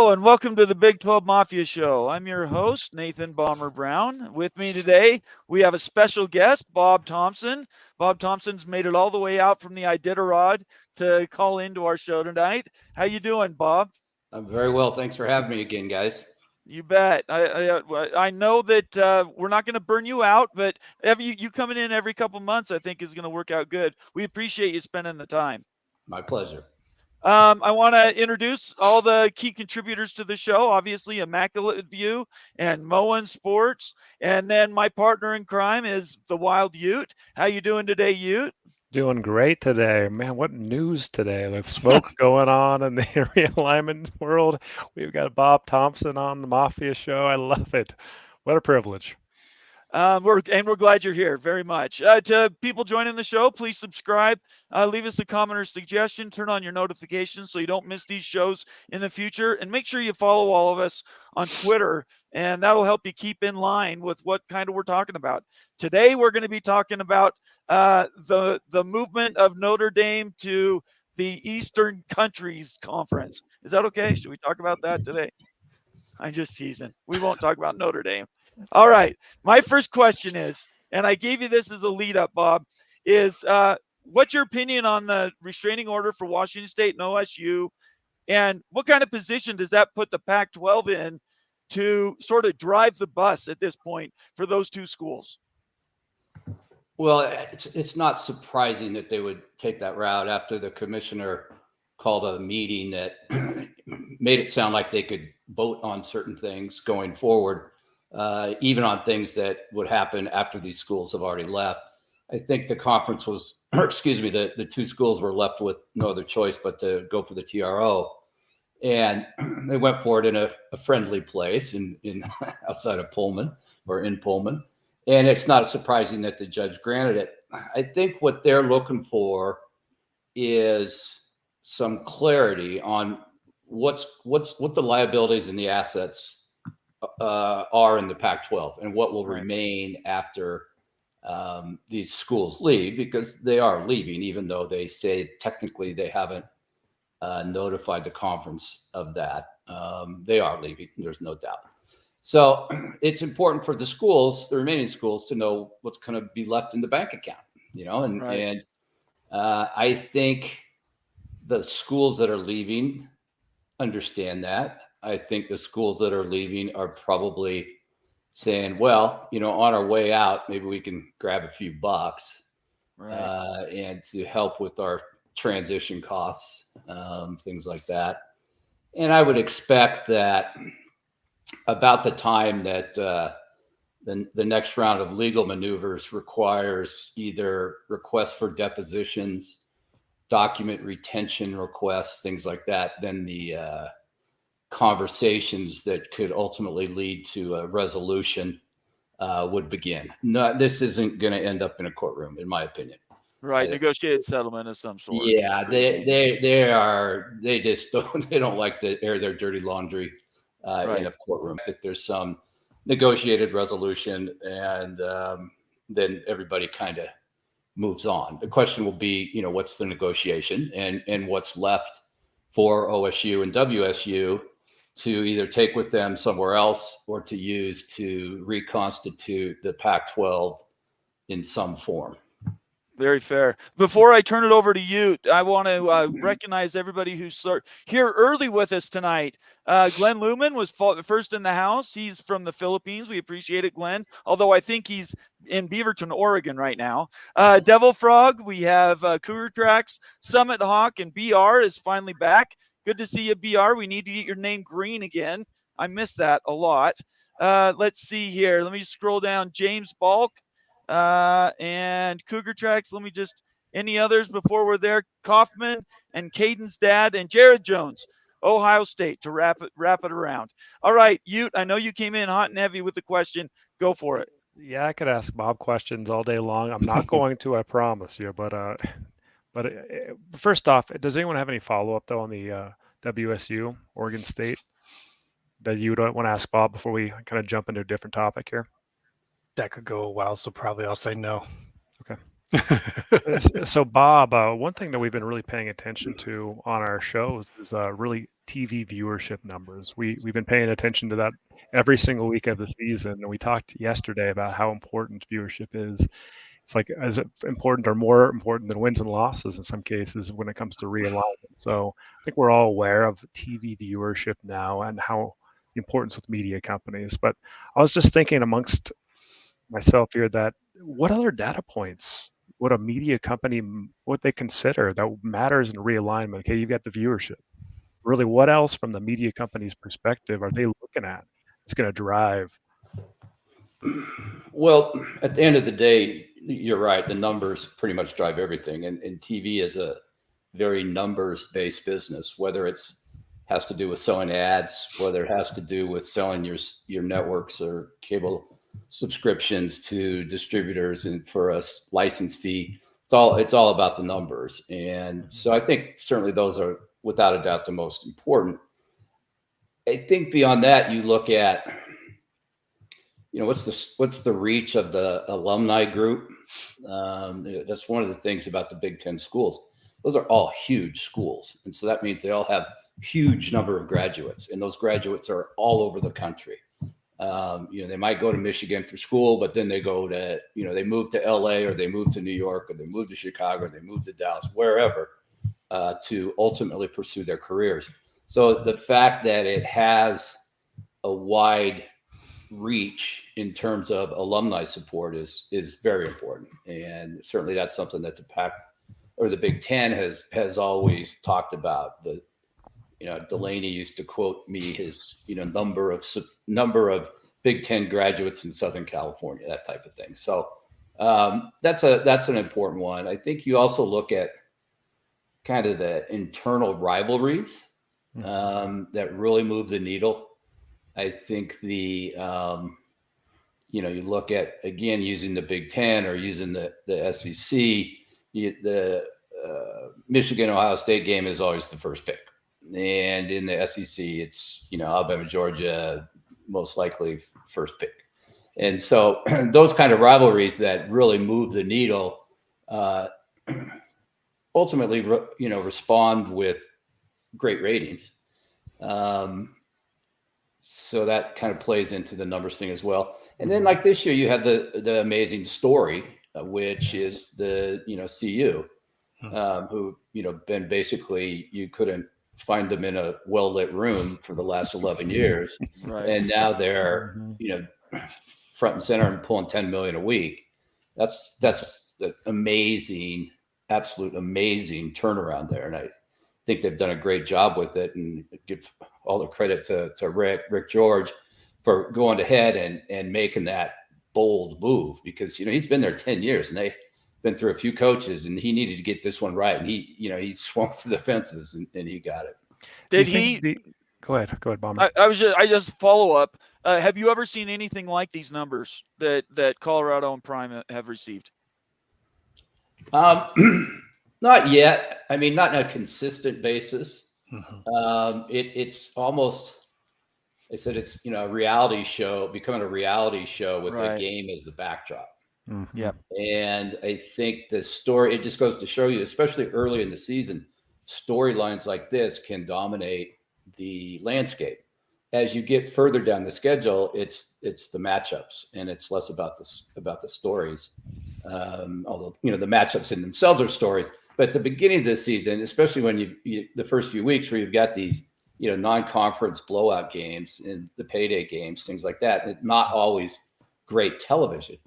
Hello and welcome to the Big 12 Mafia Show. I'm your host, Nathan Bomber Brown. With me today, we have a special guest, Bob Thompson. Bob Thompson's made it all the way out from the Iditarod to call into our show tonight. How you doing, Bob? I'm very well. Thanks for having me again, guys. You bet. I know that we're not going to burn you out, but you coming in every couple months, I think, is going to work out good. We appreciate you spending the time. My pleasure. I want to introduce all the key contributors to the show. Obviously, Immaculate View and Moen Sports, and then my partner in crime is the Wild Ute. How you doing today, Ute? Doing great today. Man, what news today. With smoke going on in the realignment world. We've got Bob Thompson on the Mafia Show. I love it. What a privilege. We're glad you're here very much. To people joining the show, please subscribe, leave us a comment or suggestion, turn on your notifications so you don't miss these shows in the future, and make sure you follow all of us on Twitter, and that'll help you keep in line with what kind of we're talking about. Today, we're going to be talking about the movement of Notre Dame to the Eastern Countries Conference. Is that okay? Should we talk about that today? I'm just teasing. We won't talk about Notre Dame. All right. My first question is, and I gave you this as a lead up, Bob, is what's your opinion on the restraining order for Washington State and OSU? And what kind of position does that put the Pac-12 in to sort of drive the bus at this point for those two schools? Well, it's not surprising that they would take that route after the commissioner called a meeting that made it sound like they could vote on certain things going forward, even on things that would happen after these schools have already left. I think the conference was, or excuse me, the two schools were left with no other choice but to go for the TRO. And they went for it in a friendly place in outside of Pullman or in Pullman. And it's not surprising that the judge granted it. I think what they're looking for is some clarity on what the liabilities and the assets are in the Pac-12 and what will remain after these schools leave, because they are leaving, even though they say technically they haven't notified the conference of that. They are leaving. There's no doubt. So it's important for the schools, the remaining schools, to know what's going to be left in the bank account, and I think the schools that are leaving understand that. I think the schools that are leaving are probably saying, well, on our way out, maybe we can grab a few bucks and to help with our transition costs, things like that. And I would expect that about the time that the next round of legal maneuvers requires either requests for depositions, document retention requests, things like that, then the conversations that could ultimately lead to a resolution would begin. No, this isn't going to end up in a courtroom, in my opinion. Right, negotiated settlement of some sort. Yeah, they just don't like to air their dirty laundry in a courtroom. That there's some negotiated resolution, and then everybody kind of moves on. The question will be, what's the negotiation and what's left for OSU and WSU to either take with them somewhere else or to use to reconstitute the Pac-12 in some form. Very fair. Before I turn it over to you, I want to recognize everybody who's here early with us tonight. Glenn Luman was first in the house. He's from the Philippines. We appreciate it, Glenn, although I think he's in Beaverton, Oregon right now. Devil Frog, we have Cougar Tracks, Summit Hawk, and BR is finally back. Good to see you, BR. We need to get your name green again. I miss that a lot. Let's see here. Let me scroll down. James Balk. And Cougar Tracks. Let me just, any others before we're there? Kaufman and Caden's dad and Jared Jones, Ohio State, to wrap it around. All right, Ute, I know you came in hot and heavy with the question. Go for it. Yeah, I could ask Bob questions all day long. I'm not going to, I promise you. But first off, does anyone have any follow-up, though, on the WSU, Oregon State, that you don't want to ask Bob before we kind of jump into a different topic here? That could go a while, so probably I'll say no. Okay. So, Bob, one thing that we've been really paying attention to on our shows is really TV viewership numbers. We've been paying attention to that every single week of the season, and we talked yesterday about how important viewership is. It's like as important or more important than wins and losses in some cases when it comes to realignment. So I think we're all aware of TV viewership now and how the importance with media companies. But I was just thinking amongst myself here that what other data points would a media company what they consider that matters in realignment? Okay, you've got the viewership. Really, what else from the media company's perspective are they looking at? It's going to drive. Well, at the end of the day, you're right. The numbers pretty much drive everything, and TV is a very numbers-based business. Whether it's has to do with selling ads, whether it has to do with selling your networks or cable subscriptions to distributors and for a license fee, it's all about the numbers. And so I think certainly those are without a doubt the most important. I think beyond that, you look at what's the reach of the alumni group. That's one of the things about the Big Ten schools. Those are all huge schools, and so that means they all have huge number of graduates, and those graduates are all over the country. They might go to Michigan for school, but then they go to, they move to LA, or they move to New York, or they move to Chicago, or they move to Dallas, wherever, to ultimately pursue their careers. So the fact that it has a wide reach in terms of alumni support is very important, and certainly that's something that the Pac or the Big Ten has always talked about. Delaney used to quote me his number of Big Ten graduates in Southern California, that type of thing. So that's an important one. I think you also look at kind of the internal rivalries that really move the needle. I think you look at, again, using the Big Ten or using the SEC, the Michigan Ohio State game is always the first pick. And in the SEC, it's, Alabama, Georgia, most likely first pick. And so those kind of rivalries that really move the needle ultimately, respond with great ratings. So that kind of plays into the numbers thing as well. And then like this year, you had the amazing story, which is the, CU, who, been basically, you couldn't find them in a well-lit room for the last 11 years. Right. And now they're, front and center and pulling 10 million a week. That's an amazing, absolute amazing turnaround there. And I think they've done a great job with it, and give all the credit to Rick George for going ahead and making that bold move, because, he's been there 10 years and they've been through a few coaches, and he needed to get this one right. And he swung for the fences and he got it. Go ahead, Bomber. I just follow up. Have you ever seen anything like these numbers that Colorado and Prime have received? Not yet. I mean, not on a consistent basis. It's almost, they said it's, a reality show, becoming a reality show with the game as the backdrop. Yep. And I think the story, it just goes to show you, especially early in the season, storylines like this can dominate the landscape. As you get further down the schedule, it's the matchups, and it's less about the stories. Although, the matchups in themselves are stories. But at the beginning of the season, especially when the first few weeks where you've got these, non-conference blowout games and the payday games, things like that, it's not always great television.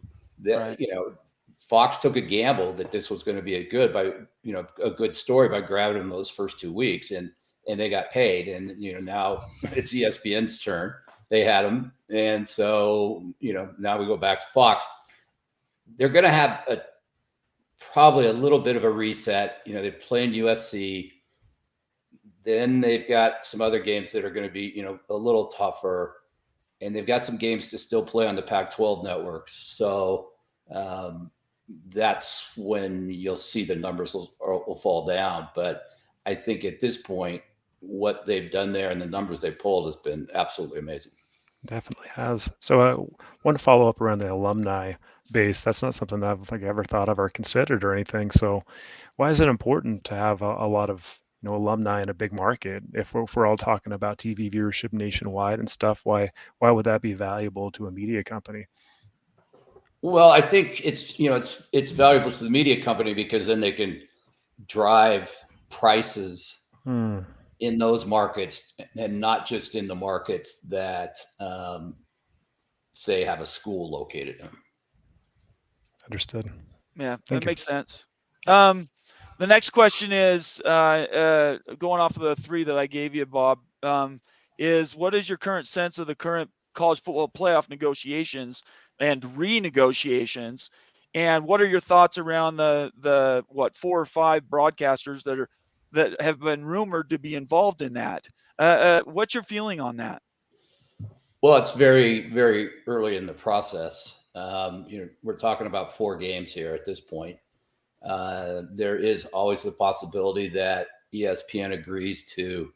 Fox took a gamble that this was going to be a good story by grabbing them those first 2 weeks, and they got paid. And, now it's ESPN's turn. They had them. And so, now we go back to Fox. They're going to have probably a little bit of a reset. They play in USC. Then they've got some other games that are going to be, a little tougher. And they've got some games to still play on the Pac-12 networks. So that's when you'll see the numbers will fall down. But I think at this point, what they've done there and the numbers they pulled has been absolutely amazing. Definitely has. So one follow-up around the alumni base. That's not something that I've ever thought of or considered or anything. So why is it important to have a lot of alumni in a big market. If we're all talking about TV viewership nationwide and stuff, why would that be valuable to a media company? Well, I think it's valuable to the media company because then they can drive prices in those markets and not just in the markets that say have a school located in them. Understood. Yeah, Thank that you. makes sense. The next question is going off of the three that I gave you, Bob, is what is your current sense of the current college football playoff negotiations and renegotiations? And what are your thoughts around the 4 or 5 broadcasters that have been rumored to be involved in that? What's your feeling on that? Well, it's very, very early in the process. We're talking about 4 games here at this point. There is always the possibility that ESPN agrees to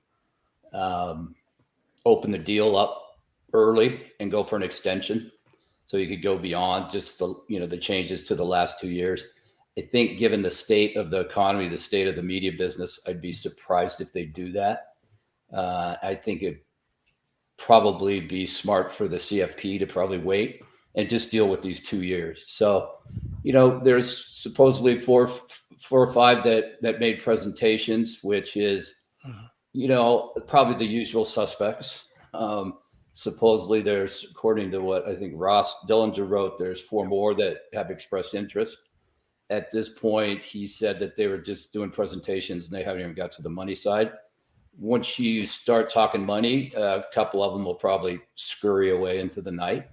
open the deal up early and go for an extension, so you could go beyond just the changes to the last 2 years. I think, given the state of the economy, the state of the media business, I'd be surprised if they do that. I think it'd probably be smart for the CFP to probably wait and just deal with these 2 years. So, there's supposedly four or five that made presentations, which is, probably the usual suspects. Supposedly there's, according to what I think Ross Dillinger wrote, there's 4 more that have expressed interest. At this point, he said that they were just doing presentations and they haven't even got to the money side. Once you start talking money, a couple of them will probably scurry away into the night.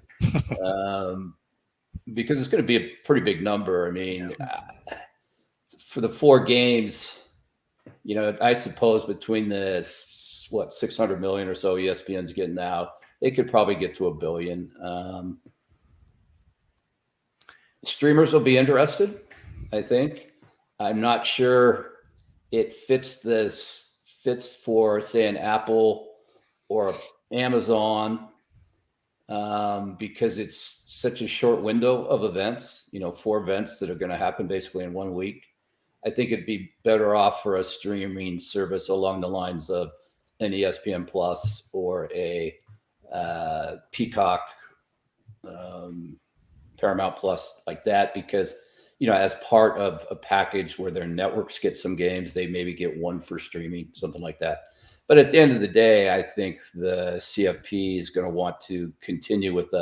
Because it's going to be a pretty big number. I mean, for the 4 games, I suppose between the 600 million or so ESPN's getting now, they could probably get to $1 billion. Streamers will be interested, I think. I'm not sure it fits for, say, an Apple or Amazon, because it's such a short window of events, 4 events that are going to happen basically in 1 week. I think it'd be better off for a streaming service along the lines of an ESPN Plus or a Peacock, Paramount Plus, like that, because, as part of a package where their networks get some games, they maybe get 1 for streaming, something like that. But at the end of the day, I think the CFP is going to want to continue with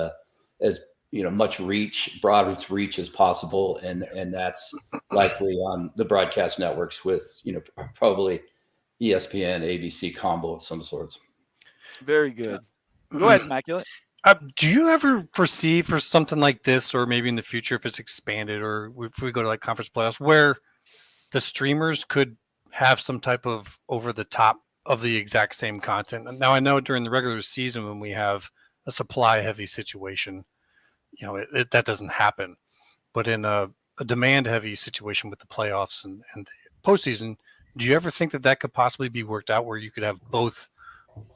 as much broad reach as possible, and that's likely on the broadcast networks with probably ESPN, ABC combo of some sorts. Very good. Go ahead, Immaculate. Do you ever foresee for something like this, or maybe in the future if it's expanded, or if we go to like conference playoffs, where the streamers could have some type of over the top of the exact same content? Now, I know during the regular season when we have a supply heavy situation, that doesn't happen. But in a demand heavy situation with the playoffs and the postseason, do you ever think that could possibly be worked out where you could have both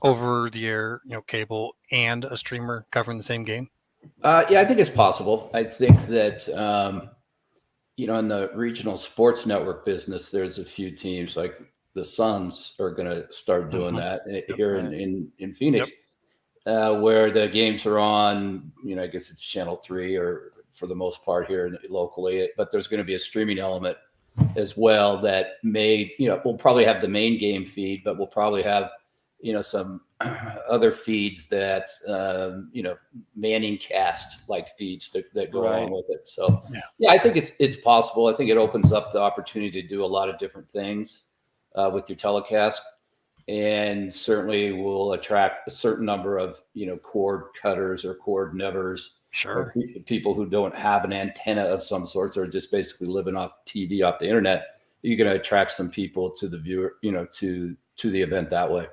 over the air, cable and a streamer covering the same game? Yeah, I think it's possible. I think that, in the regional sports network business, there's a few teams like the Suns are going to start doing that here in Phoenix, where the games are on, I guess it's Channel 3 or for the most part here locally, but there's going to be a streaming element as well that we'll probably have the main game feed, but we'll probably have, some other feeds that, Manning cast like feeds that go along with it. So I think it's possible. I think it opens up the opportunity to do a lot of different things with your telecast, and certainly will attract a certain number of, cord cutters or cord nevers. Sure. People who don't have an antenna of some sorts or just basically living off TV, off the internet. You're going to attract some people to the viewer, to the event that way.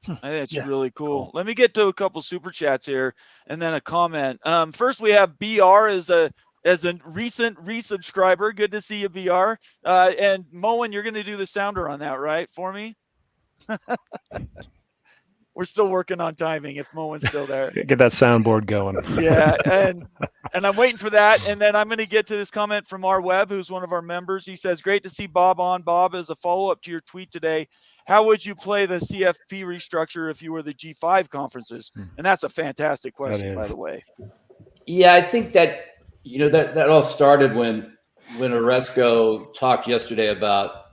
I think that's really cool. Let me get to a couple super chats here and then a comment. First, we have BR as a recent resubscriber. Good to see you, BR. And Moen, you're going to do the sounder on that, right, for me? We're still working on timing if Moen's still there. Get that soundboard going. Yeah, and I'm waiting for that. And then I'm going to get to this comment from R Webb, who's one of our members. He says, "Great to see Bob on. Bob, as a follow-up to your tweet today, how would you play the CFP restructure if you were the G5 conferences?" And that's a fantastic question, by the way. Yeah, I think that that all started when Oresco talked yesterday about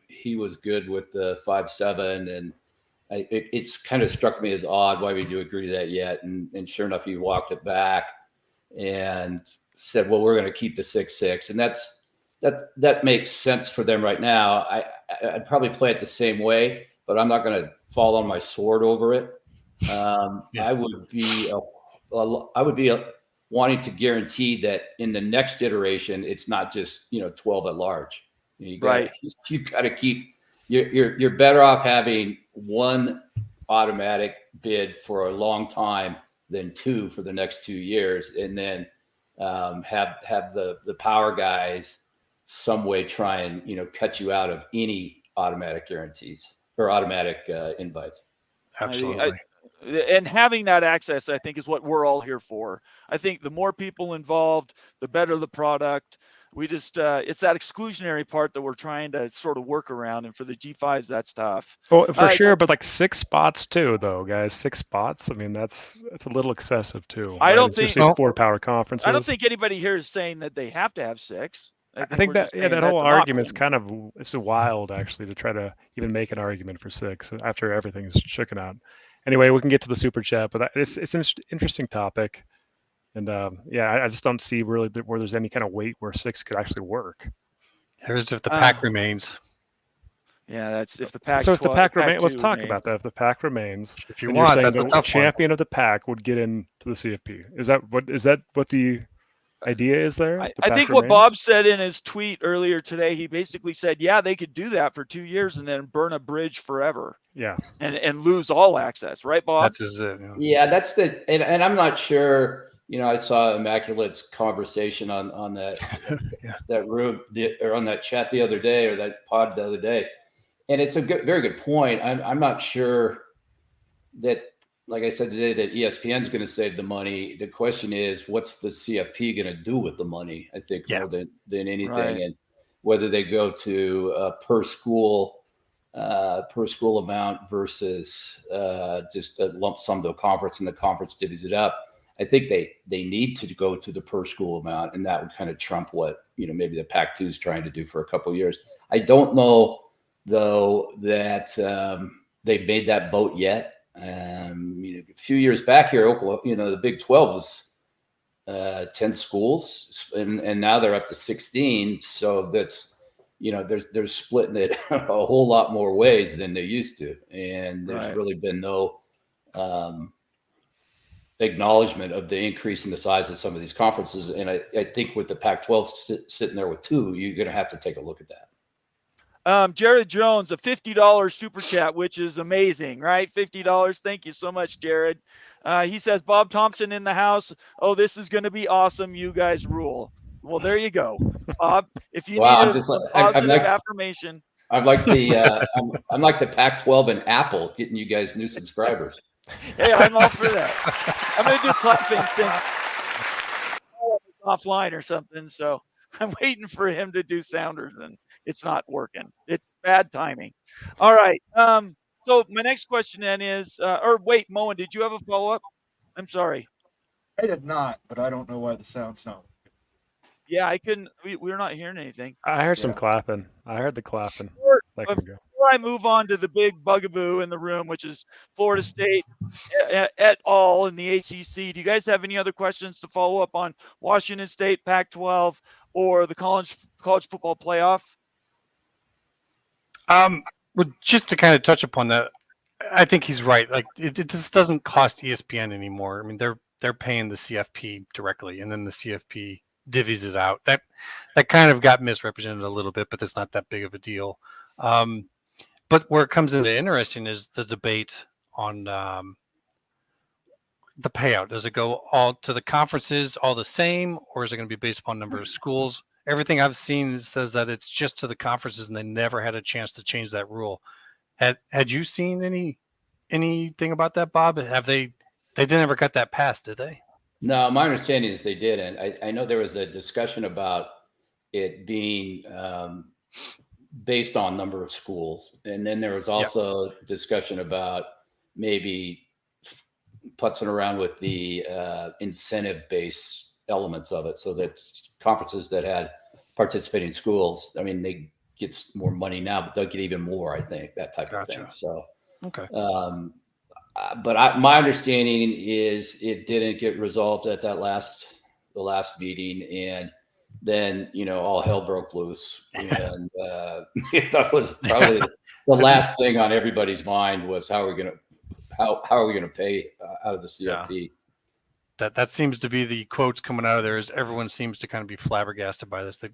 he was good with the 5-7, and it's kind of struck me as odd. Why would you agree to that yet? And sure enough, he walked it back and said, "Well, we're going to keep the 6-6," and that makes sense for them right now. I'd probably play it the same way, but I'm not going to fall on my sword over it. I would be wanting to guarantee that in the next iteration, it's not just 12 at large. You've got to keep. You're better off having one automatic bid for a long time than two for the next 2 years, and then have the power guys some way try and cut you out of any automatic guarantees or automatic invites. Absolutely. And having that access, I think, is what we're all here for. I think the more people involved, the better the product. We just it's that exclusionary part that we're trying to sort of work around, and for the G5s, that's tough. Oh, for sure, but like 6 spots too, though, guys. 6 spots. I mean, that's a little excessive too. I don't think especially 4 power conferences. I don't think anybody here is saying that they have to have 6. I think that that whole argument's kind of wild, actually, to try to even make an argument for 6 after everything's shooken out. Anyway, we can get to the super chat, but it's an interesting topic. And I just don't see really where there's any kind of weight where 6 could actually work. Here's if the pack remains. Yeah, that's if the pack. So if the pack remains, let's talk about that. If the pack remains, if you want, that's the a tough champion of the pack would get into the CFP. Is that what the idea is there? I think what Bob said in his tweet earlier today, he basically said, yeah, they could do that for 2 years and then burn a bridge forever. Yeah. And lose all access, right, Bob? That's his, yeah, that's and I'm not sure. I saw Immaculate's conversation on that that room or on that chat the other day, or that pod the other day, and it's a very good point. I'm not sure that, like I said today, that ESPN's going to save the money. The question is, what's the CFP going to do with the money? I think more than anything, right. And whether they go to per school amount versus just a lump sum to a conference, and the conference divvies it up. I think they need to go to the per school amount, and that would kind of trump what maybe the Pac-2 is trying to do for a couple of years. I don't know though that they've made that vote yet. A few years back here, Oklahoma, the Big 12 was 10 schools, and now they're up to 16. So that's they're splitting it a whole lot more ways than they used to, and there's really been no acknowledgement of the increase in the size of some of these conferences. And I think with the Pac-12 sitting there with 2, you're going to have to take a look at that. Jared Jones, a $50 super chat, which is amazing, right? $50. Thank you so much, Jared. He says, Bob Thompson in the house. Oh, this is going to be awesome. You guys rule. Well, there you go, Bob. If you need a positive affirmation. I'm like I'm like the Pac-12 and Apple getting you guys new subscribers. Hey, I'm all for that. I'm going to do clapping things offline or something. So I'm waiting for him to do sounders, and it's not working. It's bad timing. All right. So my next question then is, wait, Moen, did you have a follow-up? I'm sorry. I did not, but I don't know why the sound's not. Yeah, I couldn't. We're not hearing anything. I heard some clapping. I heard the clapping. Before I move on to the big bugaboo in the room, which is Florida State et al. In the ACC, do you guys have any other questions to follow up on Washington State, Pac-12, or the college football playoff? Well, just to kind of touch upon that, I think he's right. Like it just doesn't cost ESPN anymore. I mean, they're paying the CFP directly, and then the CFP divvies it out. That kind of got misrepresented a little bit, but that's not that big of a deal. But where it comes into interesting is the debate on the payout. Does it go all to the conferences all the same, or is it going to be based upon number of schools? Everything I've seen says that it's just to the conferences, and they never had a chance to change that rule. Had you seen any anything about that, Bob? Have they never got that passed, did they? No, my understanding is they didn't. I know there was a discussion about it being based on number of schools, and then there was also discussion about maybe putzing around with the incentive-based elements of it, so that conferences that had participating schools, I mean, they get more money now, but they'll get even more, I think, that type of thing. So, okay. But my understanding is it didn't get resolved at the last meeting, and then all hell broke loose, and that was probably the last thing on everybody's mind was how are we going to pay out of the CFP. That seems to be the quotes coming out of there. Is everyone seems to kind of be flabbergasted by this. They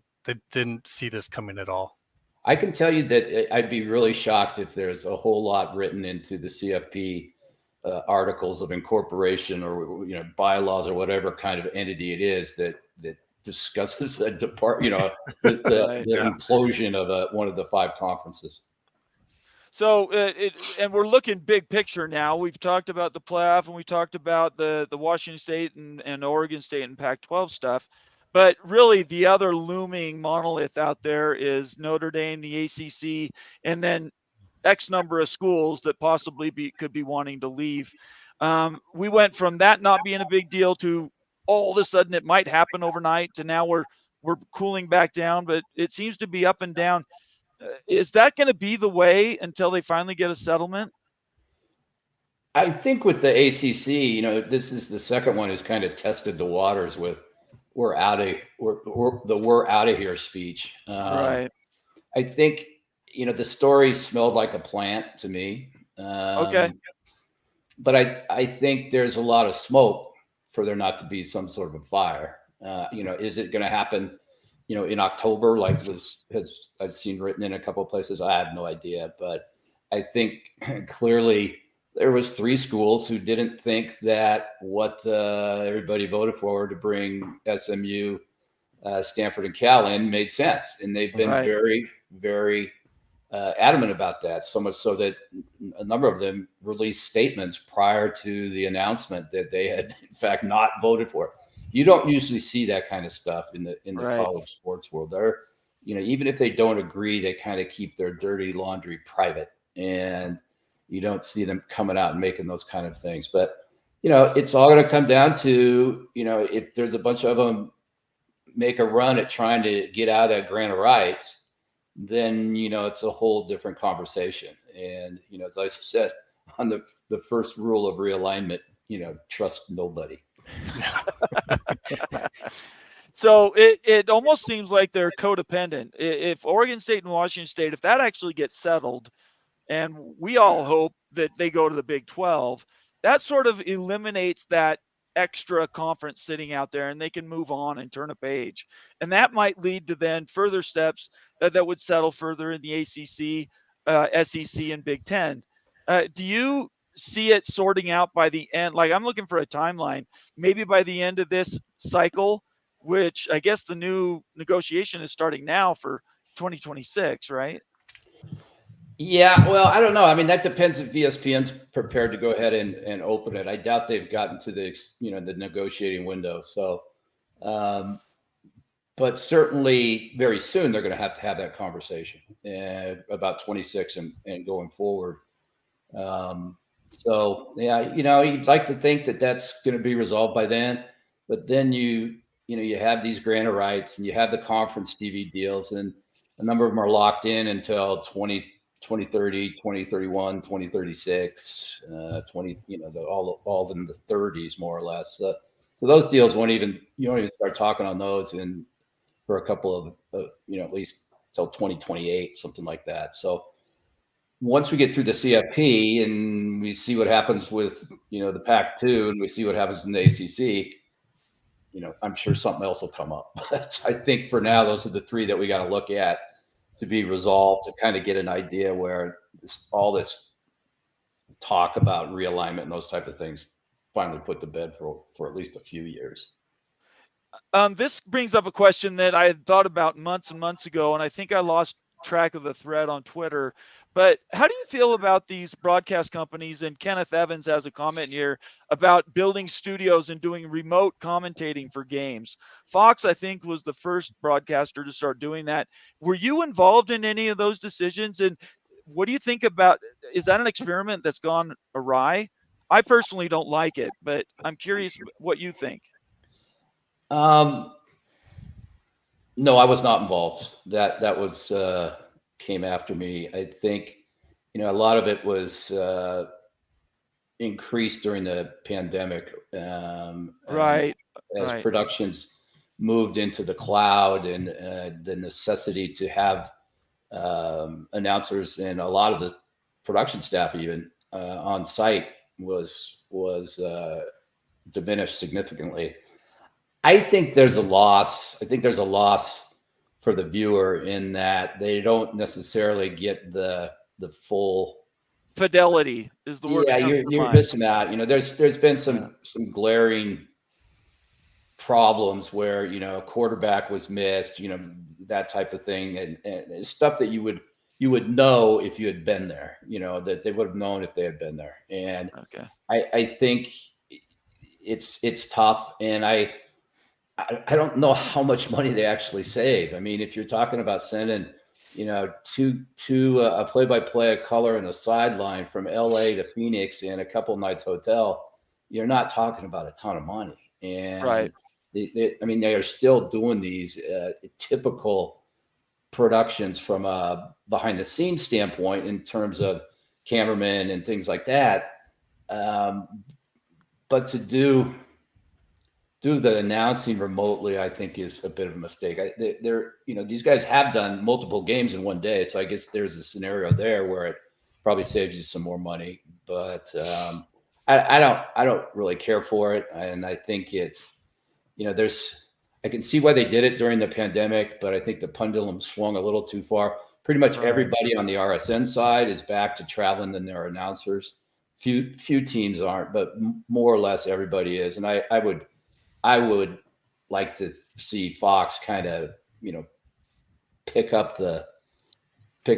didn't see this coming at all. I can tell you that I'd be really shocked if there's a whole lot written into the CFP articles of incorporation or bylaws or whatever kind of entity it is that discusses a the implosion of one of the 5 conferences. So and we're looking big picture now. We've talked about the playoff, and we talked about the Washington State and Oregon State and Pac-12 stuff. But really, the other looming monolith out there is Notre Dame, the ACC, and then X number of schools that possibly could be wanting to leave. We went from that not being a big deal to all of a sudden it might happen overnight to now we're cooling back down, but it seems to be up and down. Is that going to be the way until they finally get a settlement? I think with the ACC, this is the second one who's kind of tested the waters with we're out of here speech. Right. I think the story smelled like a plant to me. Okay. But I think there's a lot of smoke for there not to be some sort of a fire. Is it going to happen, in October, like I've seen written in a couple of places? I have no idea. But I think clearly there was 3 schools who didn't think that what everybody voted for to bring SMU, Stanford, and Cal in made sense. And they've been very, very adamant about that, so much so that a number of them released statements prior to the announcement that they had in fact not voted for it. You don't usually see that kind of stuff in the college sports world. They're, even if they don't agree, they kind of keep their dirty laundry private, and you don't see them coming out and making those kind of things. But it's all going to come down to if there's a bunch of them make a run at trying to get out of that grant of rights, then it's a whole different conversation. And as I said on the first rule of realignment, trust nobody. So it almost seems like they're codependent. If Oregon State and Washington State, if that actually gets settled, and we all hope that they go to the Big 12, that sort of eliminates that extra conference sitting out there, and they can move on and turn a page. And that might lead to then further steps that would settle further in the ACC, SEC, and Big 10. Do you see it sorting out by the end? Like, I'm looking for a timeline, maybe by the end of this cycle, which I guess the new negotiation is starting now for 2026, right? Yeah, well, I don't know. I mean, that depends if ESPN's prepared to go ahead and open it. I doubt they've gotten to the negotiating window. So, but certainly very soon they're going to have that conversation about 26 and going forward. So yeah, you'd like to think that that's going to be resolved by then, but then you have these grant of rights and you have the conference TV deals, and a number of them are locked in until 2030, 2031, 2036, all in the 30s, more or less. So those deals you don't even start talking on those for a couple of, at least till 2028, something like that. So once we get through the CFP and we see what happens with, the Pac-2, and we see what happens in the ACC, I'm sure something else will come up. But I think for now, those are the 3 that we got to look at to be resolved, to kind of get an idea where all this talk about realignment and those type of things finally put to bed for at least a few years. This brings up a question that I had thought about months and months ago, and I think I lost track of the thread on Twitter. But how do you feel about these broadcast companies? And Kenneth Evans has a comment here about building studios and doing remote commentating for games. Fox, I think, was the first broadcaster to start doing that. Were you involved in any of those decisions? And what do you think about, is that an experiment that's gone awry? I personally don't like it, but I'm curious what you think. No, I was not involved. That was came after me. I think, a lot of it was increased during the pandemic. Right. As Right. productions moved into the cloud, and the necessity to have announcers and a lot of the production staff even on site was diminished significantly. I think there's a loss. I think there's a loss for the viewer in that they don't necessarily get the full Fidelity is the word Yeah, that comes to you're mind. missing out. There's been some glaring problems where a quarterback was missed, that type of thing, and it's stuff that you would know if you had been there. That they would have known if they had been there. And Okay. I think it's tough, and I don't know how much money they actually save. I mean, if you're talking about sending, to a play-by-play, a color, and a sideline from LA to Phoenix in a couple nights hotel, you're not talking about a ton of money. And Right. they are still doing these typical productions from a behind-the-scenes standpoint in terms of cameramen and things like that. But to do the announcing remotely, I think, is a bit of a mistake. These guys have done multiple games in one day, so I guess there's a scenario there where it probably saves you some more money. But I don't really care for it, and I think it's I can see why they did it during the pandemic, but I think the pendulum swung a little too far. Pretty much Right. everybody on the RSN side is back to traveling than their announcers. Few teams aren't, but more or less everybody is, and I would like to see Fox kind of, pick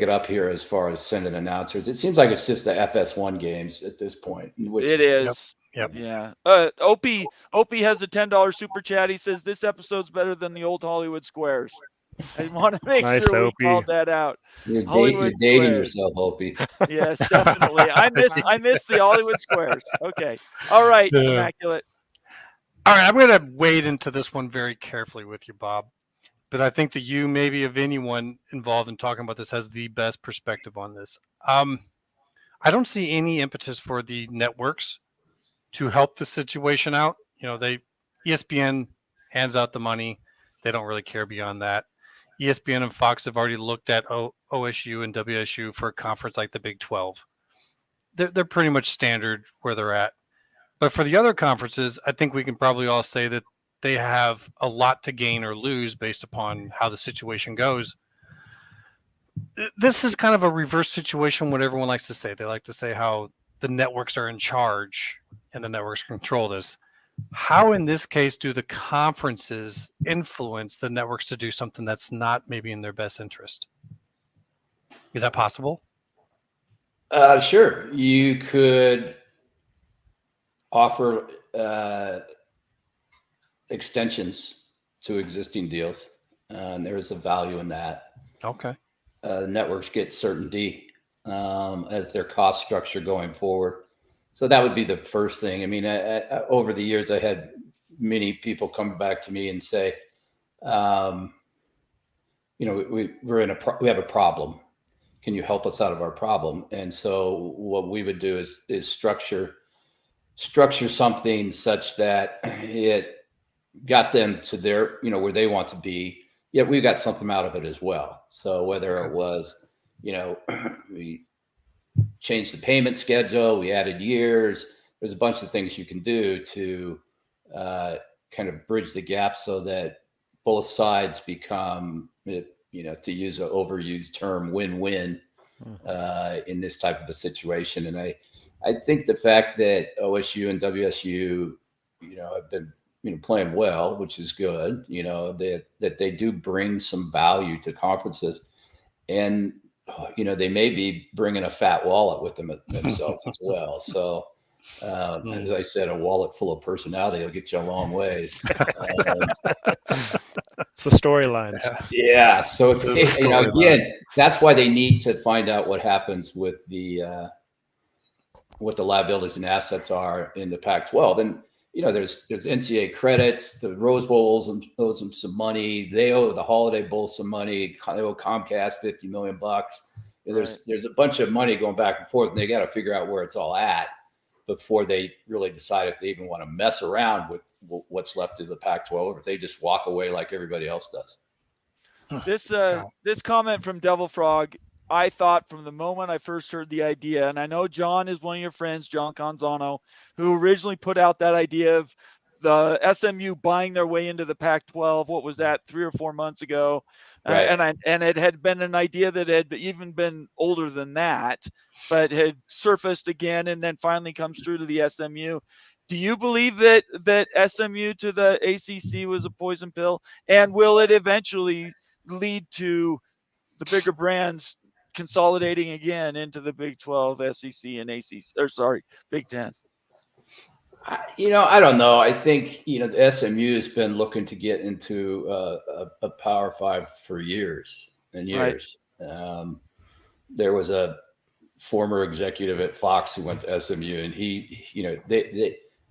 it up here as far as sending announcers. It seems like it's just the FS1 games at this point. It is. Yep. Yeah. Opie has a $10 super chat. He says this episode's better than the old Hollywood Squares. I want to make Nice, sure we Opie. called that out. You're Hollywood dating Squares. yourself, Opie. Yes, definitely. I miss the Hollywood Squares. Okay. All right, Yeah. Immaculate. All right, I'm going to wade into this one very carefully with you, Bob. But I think that you, maybe of anyone involved in talking about this, has the best perspective on this. I don't see any impetus for the networks to help the situation out. ESPN hands out the money. They don't really care beyond that. ESPN and Fox have already looked at OSU and WSU for a conference like the Big 12. They're pretty much standard where they're at. But for the other conferences, I think we can probably all say that they have a lot to gain or lose based upon how the situation goes. This is kind of a reverse situation, what everyone likes to say. They like to say how the networks are in charge and the networks control this. How, in this case, do the conferences influence the networks to do something that's not maybe in their best interest? Is that possible? Sure. You could offer extensions to existing deals, and there's a value in that. Okay. The networks get certainty as their cost structure going forward. So that would be the first thing. I mean, over the years, I had many people come back to me and say, we have a problem. Can you help us out of our problem? And so what we would do is structure something such that it got them to their, where they want to be, yet we got something out of it as well. So whether it was, we changed the payment schedule, we added years, there's a bunch of things you can do to kind of bridge the gap so that both sides become, to use an overused term, win-win in this type of a situation. And I think the fact that OSU and WSU, have been, playing well, which is good, that they do bring some value to conferences. And they may be bringing a fat wallet with them themselves as well. So, as I said, a wallet full of personality will get you a long ways. It's the storylines. Yeah. So it's, There's a again, that's why they need to find out what happens with what the liabilities and assets are in the Pac-12. And, there's NCAA credits. The Rose Bowl owes them some money. They owe the Holiday Bowl some money. They owe Comcast $50 million. There's a bunch of money going back and forth, and they got to figure out where it's all at before they really decide if they even want to mess around with what's left of the Pac-12, or if they just walk away like everybody else does. This comment from Devil Frog, I thought from the moment I first heard the idea, and I know John is one of your friends, John Canzano, who originally put out that idea of the SMU buying their way into the Pac-12. What was that, 3 or 4 months ago? Right. And it had been an idea that had even been older than that, but had surfaced again and then finally comes through to the SMU. Do you believe that SMU to the ACC was a poison pill? And will it eventually lead to the bigger brands consolidating again into the Big 12, SEC, and ACC, Big 10? I don't know. I think, the SMU has been looking to get into a Power 5 for years and years. Right. There was a former executive at Fox who went to SMU, and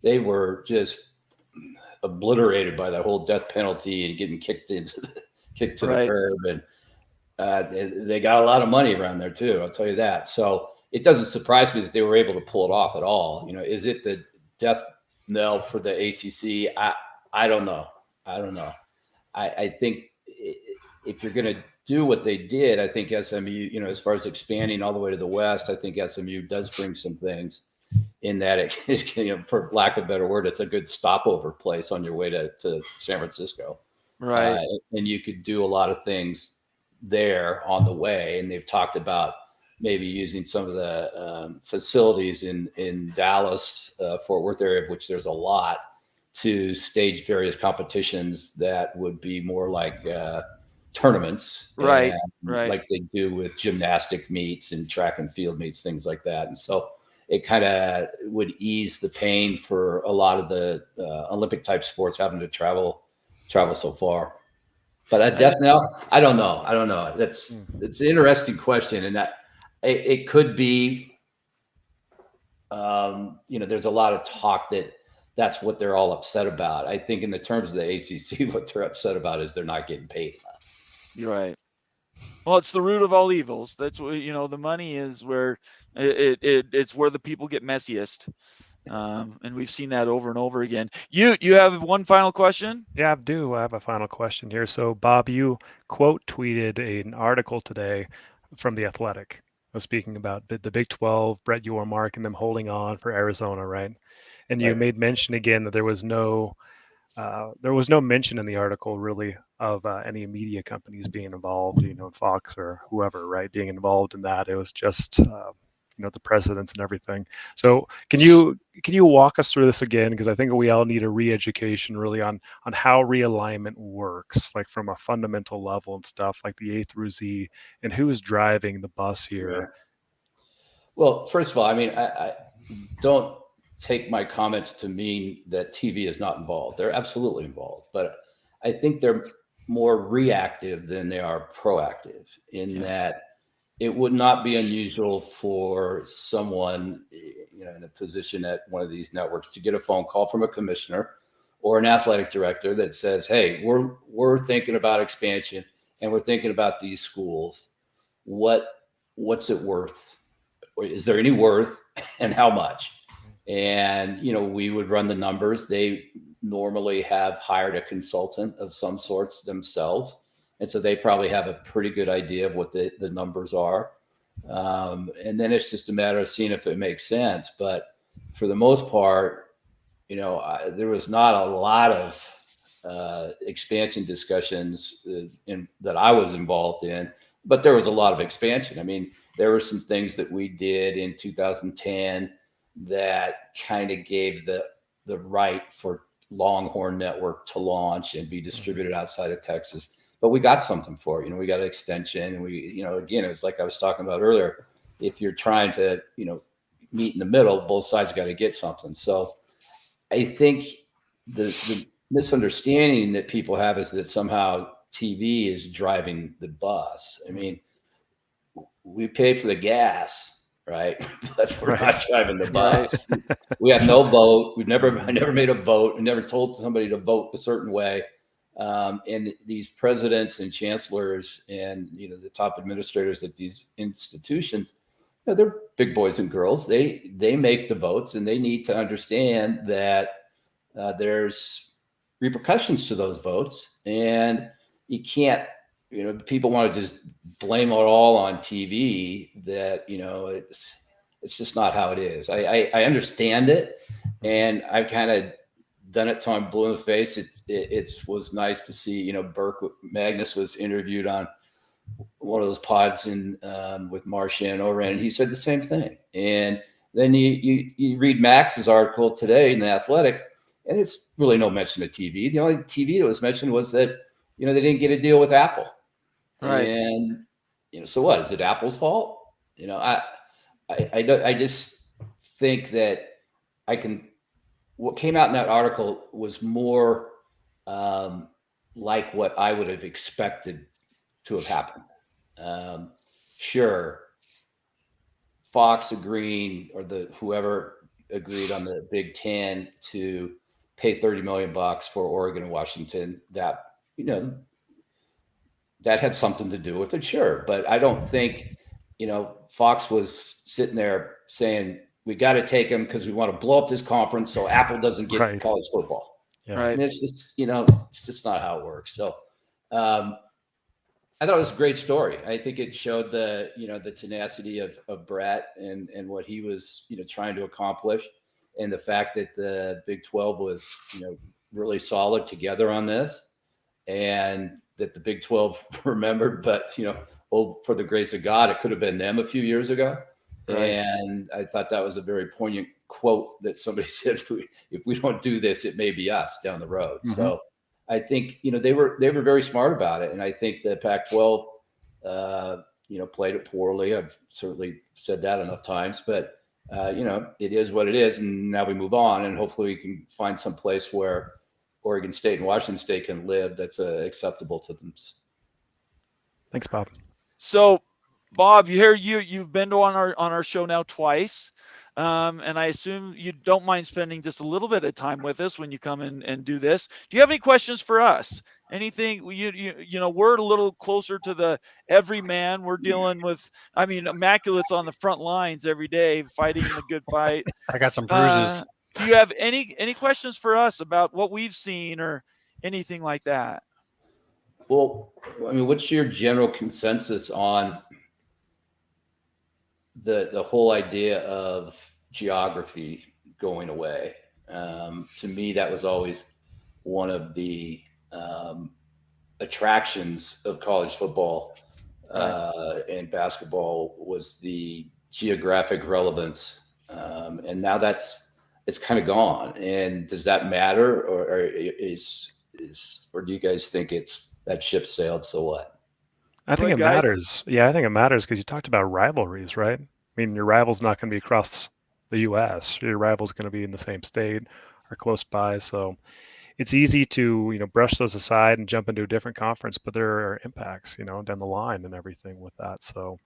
they were just obliterated by that whole death penalty and getting kicked to the curb. And they got a lot of money around there too. I'll tell you that. So it doesn't surprise me that they were able to pull it off at all. Is it the death knell for the ACC? I don't know. I think if you're going to do what they did, I think SMU, as far as expanding all the way to the West, I think SMU does bring some things in that it, for lack of a better word, it's a good stopover place on your way to San Francisco. Right. And you could do a lot of things there on the way. And they've talked about maybe using some of the facilities in Dallas, Fort Worth area, of which there's a lot, to stage various competitions that would be more like tournaments, right? Like they do with gymnastic meets and track and field meets, things like that. And so it kind of would ease the pain for a lot of the Olympic type sports having to travel so far. But that death knell, I don't know. It's an interesting question, and that it could be. There's a lot of talk that's what they're all upset about. I think in the terms of the ACC, what they're upset about is they're not getting paid enough. You're right. Well, it's the root of all evils. That's what, the money is where it's where the people get messiest. And we've seen that over and over again. You have one final question? Yeah, I do. I have a final question here. So, Bob, you quote tweeted an article today from The Athletic. I was speaking about the Big 12, Brett Yormark, and them holding on for Arizona, right? And you made mention again that there was no mention in the article really of any media companies being involved, Fox or whoever, right, being involved in that. It was just the presidents and everything. So can you walk us through this again? Because I think we all need a re-education really on how realignment works, like from a fundamental level and stuff, like the A through Z, and who's driving the bus here. Yeah. Well, first of all, I don't take my comments to mean that TV is not involved. They're absolutely involved, but I think they're more reactive than they are proactive in that it would not be unusual for someone, in a position at one of these networks to get a phone call from a commissioner or an athletic director that says, "Hey, we're thinking about expansion and we're thinking about these schools. What's it worth? Is there any worth, and how much?" And, we would run the numbers. They normally have hired a consultant of some sorts themselves. And so they probably have a pretty good idea of what the numbers are. And then it's just a matter of seeing if it makes sense. But for the most part, there was not a lot of expansion discussions that I was involved in, but there was a lot of expansion. There were some things that we did in 2010 that kind of gave the right for Longhorn Network to launch and be distributed outside of Texas. but we got something for it. We got an extension, and we, again, it's like I was talking about earlier. If you're trying to, meet in the middle, both sides got to get something. So I think the misunderstanding that people have is that somehow TV is driving the bus. I mean, we pay for the gas, right? But we're not driving the bus. We have no vote. I never made a vote. We never told somebody to vote a certain way. And these presidents and chancellors and the top administrators at these institutions, they're big boys and girls. They make the votes, and they need to understand that there's repercussions to those votes, and you can't. People want to just blame it all on TV. That it's just not how it is. I understand it, and I've kind of done it till I'm blue in the face. It was nice to see, Magnus was interviewed on one of those pods with Marcia and Oren, and he said the same thing. And then you read Max's article today in The Athletic, and it's really no mention of TV. The only TV that was mentioned was that, they didn't get a deal with Apple. Right. And, so what? Is it Apple's fault? I just think that what came out in that article was more like what I would have expected to have happened. Sure, Fox agreeing, or whoever agreed on the Big Ten to pay $30 million for Oregon and Washington, that that had something to do with it, sure. But I don't think Fox was sitting there saying, we got to take him because we want to blow up this conference so Apple doesn't get to college football. Yeah. Right. And it's just, it's just not how it works. So I thought it was a great story. I think it showed the tenacity of Brett and what he was, trying to accomplish, and the fact that the Big 12 was, really solid together on this, and that the Big 12 remembered, but, for the grace of God, it could have been them a few years ago. Right. And I thought that was a very poignant quote that somebody said, if we don't do this, it may be us down the road. Mm-hmm. So I think, they were very smart about it. And I think the Pac-12, played it poorly. I've certainly said that enough times, but, it is what it is. And now we move on, and hopefully we can find some place where Oregon State and Washington State can live that's acceptable to them. Thanks, Bob. So, Bob, you've been on our show now twice. And I assume you don't mind spending just a little bit of time with us when you come in and do this. Do you have any questions for us? Anything? We're a little closer to the everyman. We're dealing with, Immaculate's on the front lines every day fighting the good fight. I got some bruises. Do you have any questions for us about what we've seen or anything like that? Well, what's your general consensus on the whole idea of geography going away? To me, that was always one of the attractions of college football and basketball, was the geographic relevance. And now it's kind of gone. And does that matter, or do you guys think that ship sailed? So what? I think it matters. Yeah, I think it matters because you talked about rivalries, right? Your rival's not going to be across the U.S. Your rival's going to be in the same state or close by. So it's easy to, brush those aside and jump into a different conference, but there are impacts, down the line and everything with that. So,